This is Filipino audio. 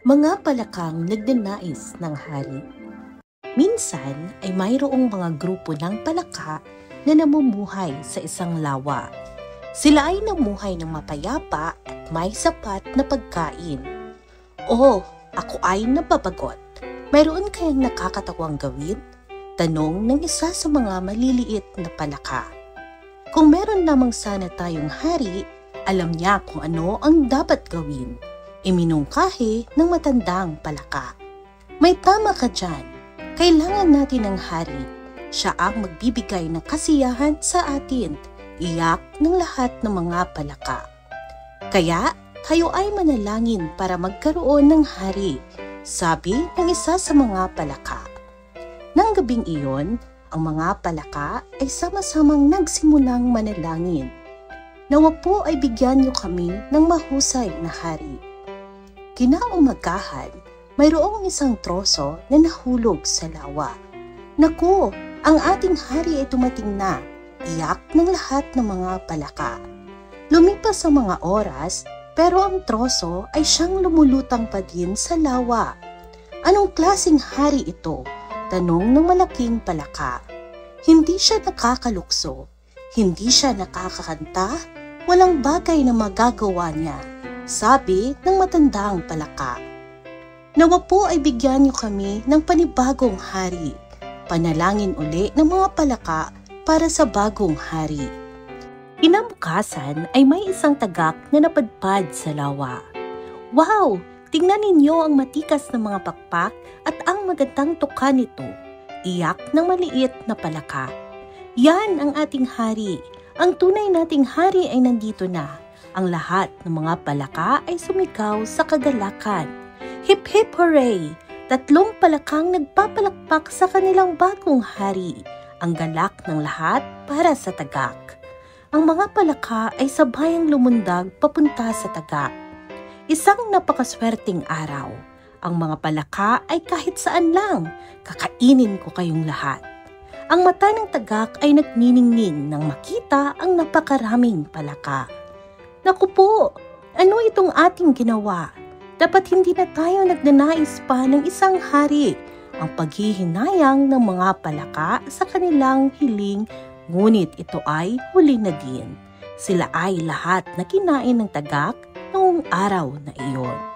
Mga palakang nagnanais ng hari. Minsan ay mayroong mga grupo ng palaka na namumuhay sa isang lawa. Sila ay namuhay ng mapayapa at may sapat na pagkain. "Oh, ako ay nababagot. Mayroon kayang nakakatawang gawin?" Tanong ng isa sa mga maliliit na palaka. Kung meron lamang sana tayong hari, alam niya kung ano ang dapat gawin. Iminungkahi ng matandang palaka. "May tama ka dyan. Kailangan natin ng hari. Siya ang magbibigay ng kasiyahan sa atin," iyak ng lahat ng mga palaka. "Kaya tayo ay manalangin para magkaroon ng hari," sabi ng isa sa mga palaka. Nang gabing iyon, ang mga palaka ay sama-samang nagsimulang manalangin. "Nawa po ay bigyan niyo kami ng mahusay na hari." Kinaumagahan, mayroong isang troso na nahulog sa lawa. "Naku, ang ating hari ay dumating na," iyak ng lahat ng mga palaka. Lumipas ang mga oras, pero ang troso ay siyang lumulutang pa din sa lawa. "Anong klaseng hari ito?" tanong ng malaking palaka. "Hindi siya nakakalukso, hindi siya nakakakanta, walang bagay na magagawa niya," sabi ng matandang palaka. "Nawa po ay bigyan niyo kami ng panibagong hari." Panalangin uli ng mga palaka para sa bagong hari. Kinabukasan ay may isang tagak na napadpad sa lawa. "Wow! Tingnan ninyo ang matikas na mga pakpak at ang magandang tuka nito," iyak ng maliit na palaka. "Yan ang ating hari. Ang tunay nating hari ay nandito na." Ang lahat ng mga palaka ay sumigaw sa kagalakan. "Hip hip hooray!" Tatlong palakang nagpapalakpak sa kanilang bagong hari. Ang galak ng lahat para sa tagak. Ang mga palaka ay sabayang lumundag papunta sa tagak. Isang napakaswerteng araw. Ang mga palaka ay kahit saan lang, kakainin ko kayong lahat. Ang mata ng tagak ay nagniningning nang makita ang napakaraming palaka. "Naku po, ano itong ating ginawa? Dapat hindi na tayo nagnanais pa ng isang hari." Ang paghihinayang ng mga palaka sa kanilang hiling, ngunit ito ay huli na din. Sila ay lahat na kinain ng tagak noong araw na iyon.